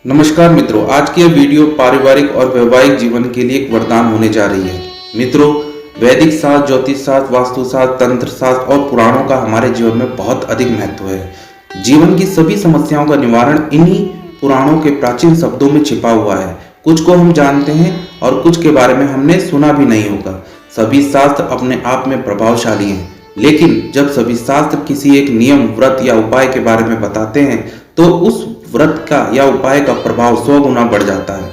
नमस्कार मित्रों, आज की यह वीडियो पारिवारिक और वैवाहिक जीवन के लिए एक वरदान होने जा रही है। मित्रों, वैदिक शास्त्र, ज्योतिष शास्त्र, वास्तुशास्त्र, तंत्र शास्त्र और पुराणों का हमारे जीवन में बहुत अधिक महत्व है। जीवन की सभी समस्याओं का निवारण इन्हीं पुराणों के प्राचीन शब्दों में छिपा हुआ है। कुछ को हम जानते हैं और कुछ के बारे में हमने सुना भी नहीं होगा। सभी शास्त्र अपने आप में प्रभावशाली हैं, लेकिन जब सभी शास्त्र किसी एक नियम, व्रत या उपाय के बारे में बताते हैं तो उस व्रत का या उपाय का प्रभाव 100 गुना बढ़ जाता है।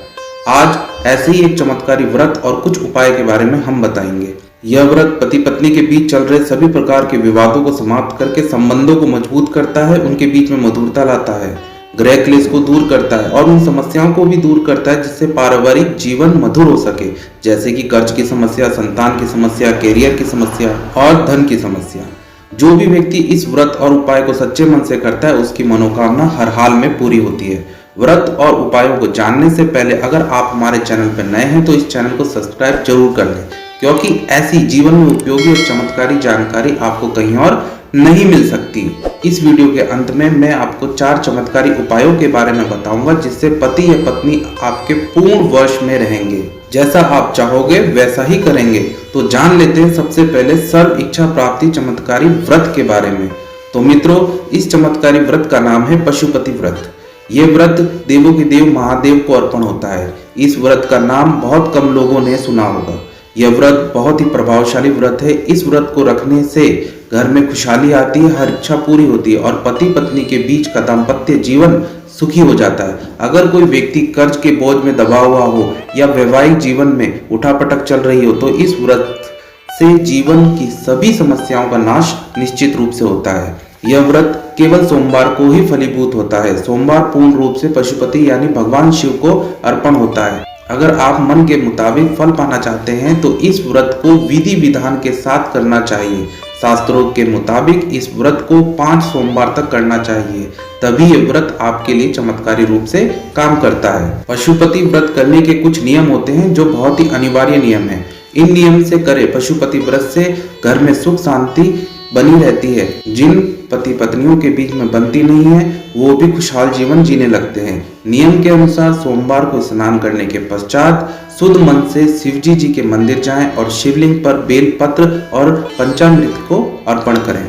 आज ऐसे ही एक चमत्कारी व्रत और कुछ उपाय के बारे में हम बताएंगे। यह व्रत पति पत्नी के बीच चल रहे सभी प्रकार के विवादों को समाप्त करके संबंधों को मजबूत करता है, उनके बीच में मधुरता लाता है, गृह क्लेश को दूर करता है और उन समस्याओं को भी दूर करता है जिससे पारिवारिक जीवन मधुर हो सके, जैसे कि कर्ज की समस्या, संतान की समस्या, कैरियर की समस्या और धन की समस्या। जो भी व्यक्ति इस व्रत और उपाय को सच्चे मन से करता है उसकी मनोकामना हर हाल में पूरी होती है। व्रत और उपायों को जानने से पहले अगर आप हमारे चैनल पर नए हैं तो इस चैनल को सब्सक्राइब जरूर कर लें, क्योंकि ऐसी जीवन में उपयोगी और चमत्कारी जानकारी आपको कहीं और नहीं मिल सकती। इस वीडियो के अंत में मैं आपको 4 चमत्कारी उपायों के बारे में बताऊंगा जिससे पति या पत्नी आपके पूर्ण वश में रहेंगे। जैसा आप चाहोगे वैसा ही करेंगे। तो जान लेते हैं सबसे पहले सर्व इच्छा प्राप्ति चमत्कारी व्रत के बारे में। तो मित्रों, इस चमत्कारी व्रत का नाम है पशुपति व्रत। ये व्रत देवों के देव महादेव को अर्पण होता है। इस व्रत का नाम बहुत कम लोगों ने सुना होगा। यह व्रत बहुत ही प्रभावशाली व्रत है। इस व्रत को रखने से घर में खुशहाली आती है, हर इच्छा पूरी होती है और पति पत्नी के बीच का दाम्पत्य जीवन सुखी हो जाता है। अगर कोई व्यक्ति कर्ज के बोझ में दबा हुआ हो या वैवाहिक जीवन में उठापटक चल रही हो तो इस व्रत से जीवन की सभी समस्याओं का नाश निश्चित रूप से होता है। यह व्रत केवल सोमवार को ही फलीभूत होता है। सोमवार पूर्ण रूप से पशुपति यानी भगवान शिव को अर्पण होता है। अगर आप मन के मुताबिक फल पाना चाहते हैं तो इस व्रत को विधि विधान के साथ करना चाहिए। शास्त्रों के मुताबिक इस व्रत को 5 सोमवार तक करना चाहिए, तभी ये व्रत आपके लिए चमत्कारी रूप से काम करता है। पशुपति व्रत करने के कुछ नियम होते हैं जो बहुत ही अनिवार्य नियम है। इन नियम से करें पशुपति व्रत से घर में सुख शांति बनी रहती है। जिन पति पत्नियों के बीच में बनती नहीं है वो भी खुशहाल जीवन जीने लगते हैं। नियम के अनुसार सोमवार को स्नान करने के पश्चात शुद्ध मन से शिवजी जी के मंदिर जाएं और शिवलिंग पर बेल पत्र और पंचामृत को अर्पण करें।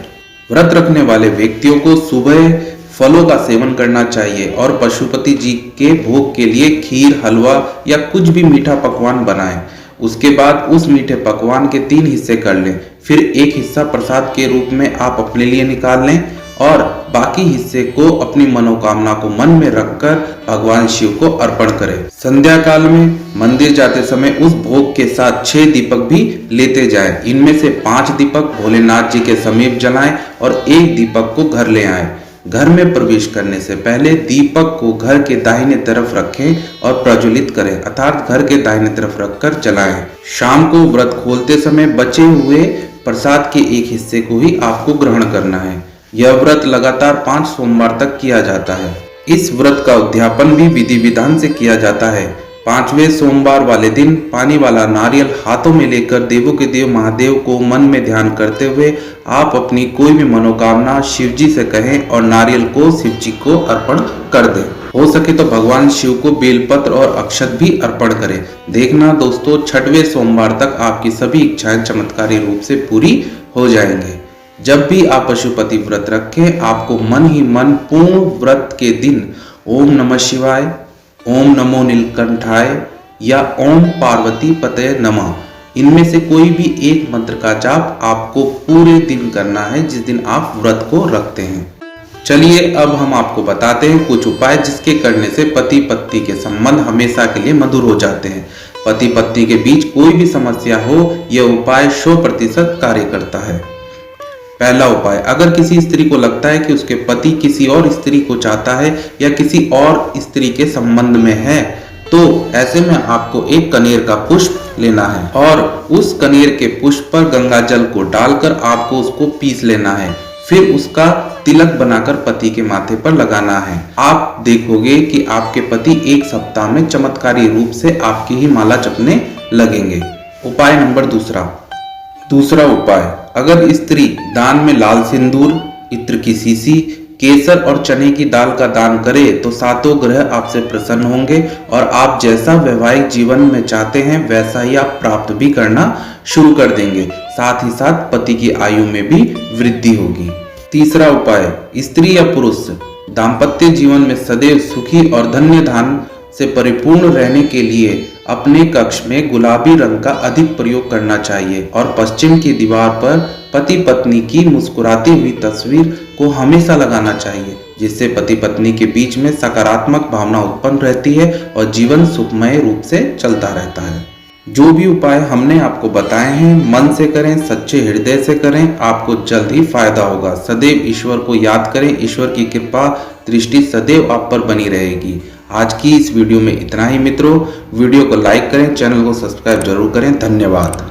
व्रत रखने वाले व्यक्तियों को सुबह फलों का सेवन करना चाहिए और पशुपति जी के भोग के लिए खीर, हलवा या कुछ भी मीठा पकवान बनाएं। उसके बाद उस मीठे पकवान के 3 हिस्से कर लें। फिर एक हिस्सा प्रसाद के रूप में आप अपने लिए निकाल लें और बाकी हिस्से को अपनी मनोकामना को मन में रखकर भगवान शिव को अर्पण करें। संध्या काल में मंदिर जाते समय उस भोग के साथ 6 दीपक भी लेते जाएं। इनमें से 5 दीपक भोलेनाथ जी के समीप जलाएं और 1 दीपक को घर ले आएं। घर में प्रवेश करने से पहले दीपक को घर के दाहिने तरफ रखें और प्रज्वलित करें, अर्थात घर के दाहिने तरफ रखकर जलाएं। शाम को व्रत खोलते समय बचे हुए प्रसाद के एक हिस्से को ही आपको ग्रहण करना है। यह व्रत लगातार 5 सोमवार तक किया जाता है। इस व्रत का उद्यापन भी विधि विधान से किया जाता है। 5वें सोमवार वाले दिन पानी वाला नारियल हाथों में लेकर देवों के देव महादेव को मन में ध्यान करते हुए आप अपनी कोई भी मनोकामना शिवजी से कहें और नारियल को शिवजी को अर्पण कर दें। हो सके तो भगवान शिव को बेलपत्र और अक्षत भी अर्पण करें। देखना दोस्तों, 6वें सोमवार तक आपकी सभी इच्छाएं चमत्कारी रूप से पूरी हो जाएंगे। जब भी आप पशुपति व्रत रखें, आपको मन ही मन पूर्ण व्रत के दिन ओम नमः शिवाय, ओम नमो नीलकंठाय या ओम पार्वती पतये नमः, इनमें से कोई भी एक मंत्र का जाप आपको पूरे दिन करना है जिस दिन आप व्रत को रखते हैं। चलिए अब हम आपको बताते हैं कुछ उपाय जिसके करने से पति पत्नी के संबंध हमेशा के लिए मधुर हो जाते हैं। पति पत्नी के बीच कोई भी समस्या हो, यह उपाय 100% कार्य करता है। पहला उपाय, अगर किसी स्त्री को लगता है कि उसके पति किसी और स्त्री को चाहता है या किसी और स्त्री के संबंध में है तो ऐसे में आपको एक कनेर का पुष्प लेना है और उस कनेर के पुष्प पर गंगा जल को डालकर आपको उसको पीस लेना है। फिर उसका तिलक बनाकर पति के माथे पर लगाना है। आप देखोगे कि आपके पति 1 सप्ताह में चमत्कारी रूप से आपकी ही माला जपने लगेंगे। उपाय नंबर दूसरा उपाय, अगर स्त्री दान में लाल सिंदूर, इत्र की शीशी, केसर और चने की दाल का दान करें तो सातों ग्रह आपसे प्रसन्न होंगे और आप जैसा वैवाहिक जीवन में चाहते हैं वैसा ही आप प्राप्त भी करना शुरू कर देंगे। साथ ही साथ पति की आयु में भी वृद्धि होगी। तीसरा उपाय, स्त्री या पुरुष दाम्पत्य जीवन में सदैव सुखी और धन्य धान से परिपूर्ण रहने के लिए अपने कक्ष में गुलाबी रंग का अधिक प्रयोग करना चाहिए और पश्चिम की दीवार पर पति पत्नी की मुस्कुराती हुई तस्वीर को हमेशा लगाना चाहिए, जिससे पति पत्नी के बीच में सकारात्मक भावना उत्पन्न रहती है और जीवन सुखमय रूप से चलता रहता है। जो भी उपाय हमने आपको बताए हैं मन से करें, सच्चे हृदय से करें, आपको जल्द ही फायदा होगा। सदैव ईश्वर को याद करें, ईश्वर की कृपा दृष्टि सदैव आप पर बनी रहेगी। आज की इस वीडियो में इतना ही मित्रों। वीडियो को लाइक करें, चैनल को सब्सक्राइब जरूर करें। धन्यवाद।